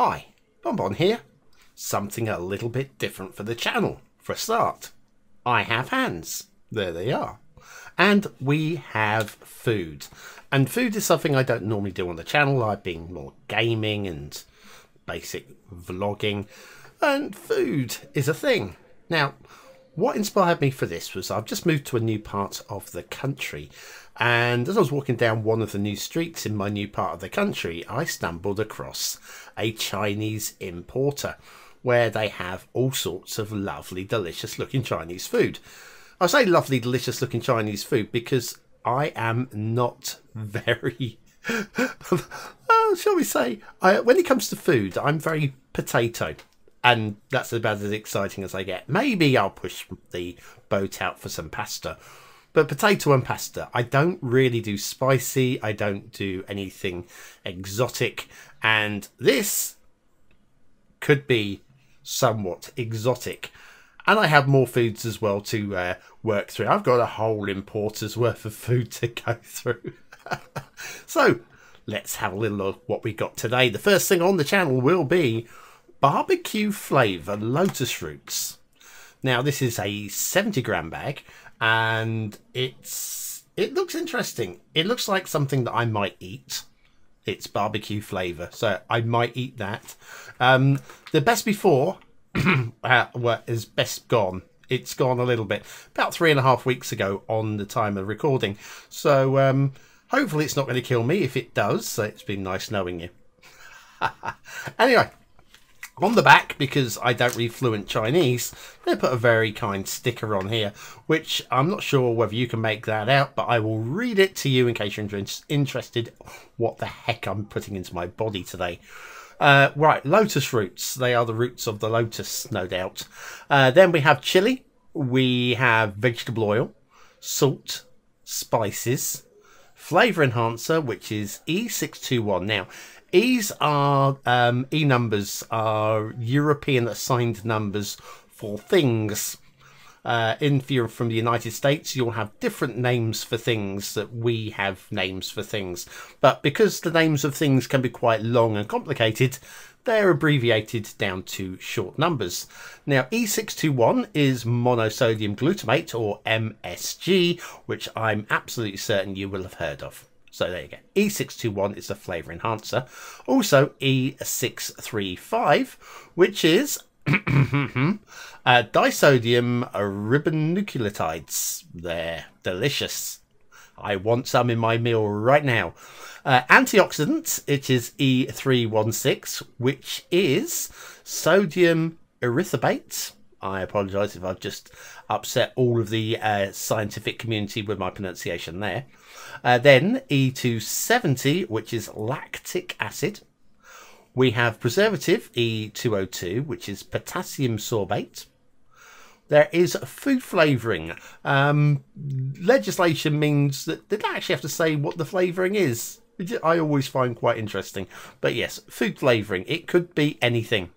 Hi, BonBon here. Something a little bit different for the channel. For a start, I have hands. There they are. And we have food. And food is something I don't normally do on the channel. I've been more gaming and basic vlogging. And food is a thing. Now, what inspired me for this was I've just moved to a new part of the country. And as I was walking down one of the new streets in my new part of the country, I stumbled across a Chinese importer where they have all sorts of lovely, delicious looking Chinese food. I say lovely, delicious looking Chinese food because I am not very, shall we say, when it comes to food, I'm very potato. And that's about as exciting as I get. Maybe I'll push the boat out for some pasta. But potato and pasta, I don't really do spicy. I don't do anything exotic. And this could be somewhat exotic. And I have more foods as well to work through. I've got a whole importer's worth of food to go through. So let's have a little look at what we got today. The first thing on the channel will be barbecue flavour lotus roots. Now this is a 70-gram bag. And it looks interesting. It looks like something that I might eat. It's barbecue flavour, so I might eat that. The best before is best gone. It's gone a little bit. About 3.5 weeks ago on the time of recording. So hopefully it's not going to kill me. If it does, so it's been nice knowing you. Anyway. On the back, because I don't read fluent Chinese, they put a very kind sticker on here, which I'm not sure whether you can make that out, but I will read it to you in case you're interested what the heck I'm putting into my body today. Right, lotus roots. They are the roots of the lotus, no doubt. Then we have chili. We have vegetable oil, salt, spices, flavour enhancer, which is E621. Now, E's are E numbers are European assigned numbers for things. If you're from the United States, you'll have different names for things that we have names for things. But because the names of things can be quite long and complicated, they're abbreviated down to short numbers. Now, E621 is monosodium glutamate, or MSG, which I'm absolutely certain you will have heard of. So there you go. E621 is the flavour enhancer. Also E635, which is disodium ribonucleotides. They're delicious. I want some in my meal right now. Antioxidants, it is E316, which is sodium erythobate. I apologise if I've just upset all of the scientific community with my pronunciation there. Then E270, which is lactic acid. We have preservative E202, which is potassium sorbate. There is food flavouring. Legislation means that they don't actually have to say what the flavouring is. I always find quite interesting. But yes, food flavouring. It could be anything.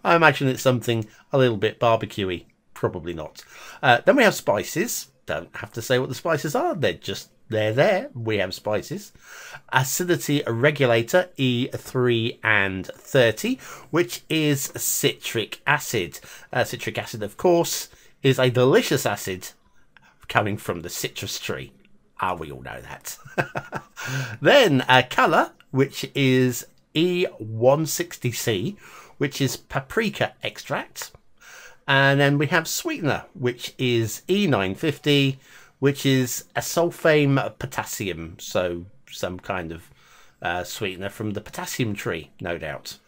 I imagine it's something a little bit barbecuey. Probably not. Then we have spices. Don't have to say what the spices are. They're there. We have spices. Acidity regulator E3 and 30, which is citric acid. Citric acid, of course, is a delicious acid coming from the citrus tree. We all know that. Then colour, which is E160C, which is paprika extract. And then we have sweetener, which is E950, which is a sulfame potassium. So some kind of sweetener from the potassium tree, no doubt.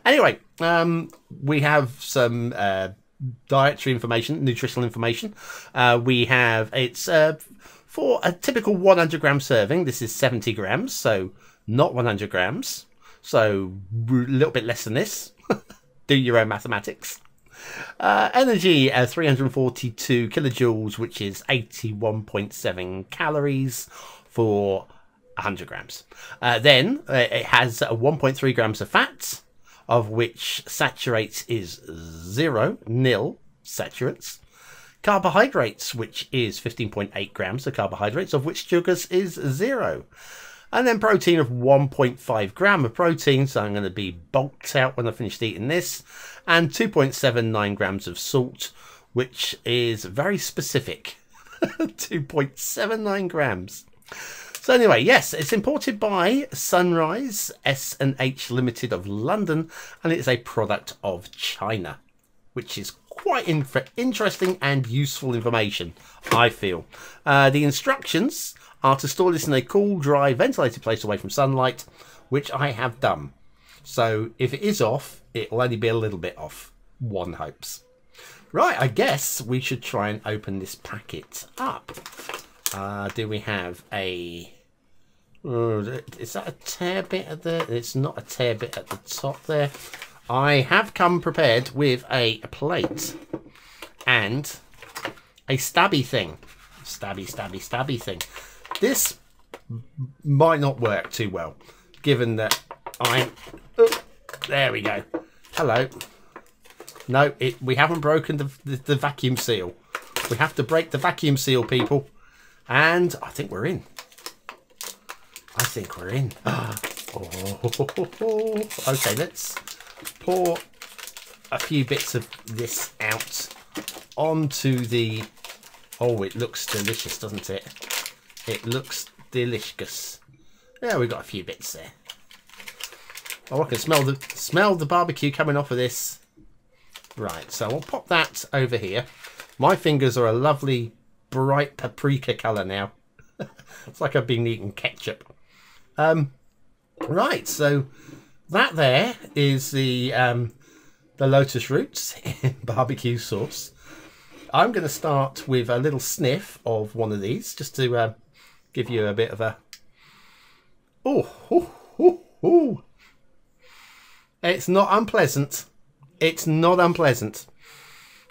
Anyway, we have some dietary information, nutritional information. We have, it's for a typical 100 gram serving. This is 70 grams, so not 100 grams. So a little bit less than this. Do your own mathematics. Energy 342 kilojoules, which is 81.7 calories for 100 grams. Then it has 1.3 grams of fat, of which saturates is nil saturates. Carbohydrates, which is 15.8 grams of carbohydrates, of which sugars is 0. And then protein of 1.5 gram of protein, so I'm going to be bulked out when I finished eating this. And 2.79 grams of salt, which is very specific. 2.79 grams. So anyway, yes, it's imported by Sunrise S&H Limited of London, and it's a product of China, which is quite interesting and useful information, I feel. The instructions are to store this in a cool, dry, ventilated place away from sunlight, which I have done. So if it is off, it will only be a little bit off, one hopes. Right, I guess we should try and open this packet up. Do we have a... is that a tear bit at the... It's not a tear bit at the top there. I have come prepared with a plate and a stabby thing. Stabby thing. This might not work too well, given that I'm... Oh, there we go. Hello. No, we haven't broken the vacuum seal. We have to break the vacuum seal, people. And I think we're in. Oh. Okay, let's pour a few bits of this out onto the... Oh, it looks delicious, doesn't it? It looks delicious. Yeah, we've got a few bits there. Oh, I can smell the barbecue coming off of this. Right, so I'll pop that over here. My fingers are a lovely bright paprika colour now. It's like I've been eating ketchup. Right, so that there is the lotus roots in barbecue sauce. I'm going to start with a little sniff of one of these, just to give you a bit of a... Oh. It's not unpleasant. It's not unpleasant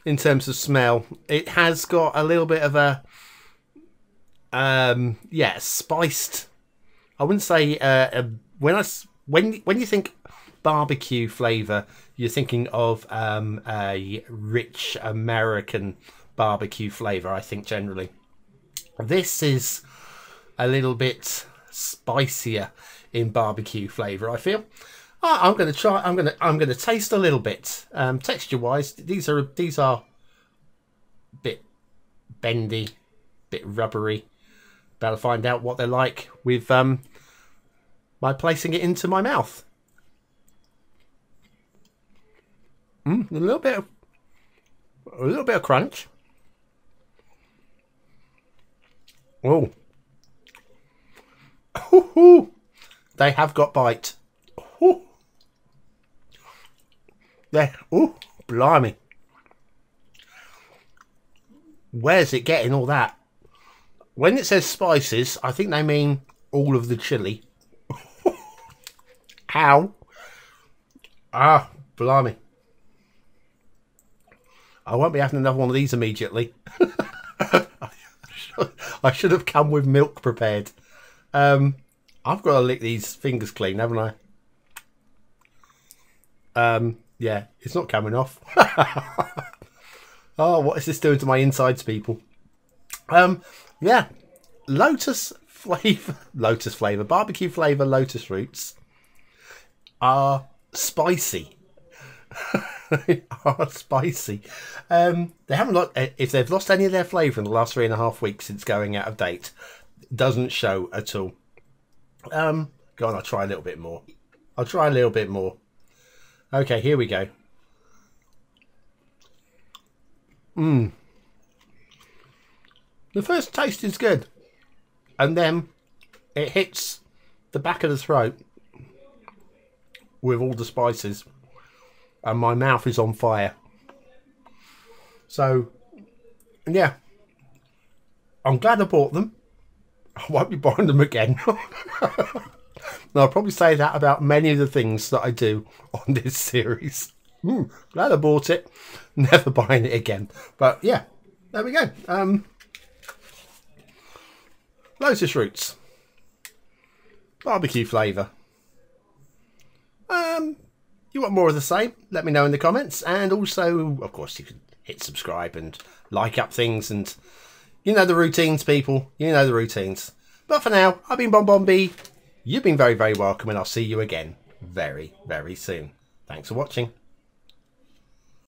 in terms of smell. It has got a little bit of a... yeah, spiced... I wouldn't say... when you think barbecue flavour, you're thinking of a rich American barbecue flavour, I think, generally. This is a little bit spicier in barbecue flavour, I feel. I'm going to try. I'm going to taste a little bit. Texture-wise, these are a bit bendy, bit rubbery. Better find out what they're like with by placing it into my mouth. A little bit of crunch. Oh, they have got bite. There. Oh, blimey. Where's it getting all that? When it says spices, I think they mean all of the chili. Ow. Ah, blimey. I won't be having another one of these immediately. I should have come with milk prepared. I've got to lick these fingers clean, haven't I? Yeah, it's not coming off. Oh, what is this doing to my insides, people? Yeah, lotus flavour, barbecue flavour lotus roots are spicy. They are spicy. They haven't if they've lost any of their flavour in the last 3.5 weeks since going out of date, it doesn't show at all. Go on, I'll try a little bit more. Okay, here we go. The first taste is good, and then it hits the back of the throat with all the spices, and my mouth is on fire. So, yeah, I'm glad I bought them. I won't be buying them again. And I'll probably say that about many of the things that I do on this series. Glad I bought it. Never buying it again. But yeah, there we go. Lotus roots. Barbecue flavour. You want more of the same? Let me know in the comments. And also, of course, you can hit subscribe and like up things. And you know the routines, people. You know the routines. But for now, I've been BonBonB. You've been very, very welcome, and I'll see you again very, very soon. Thanks for watching.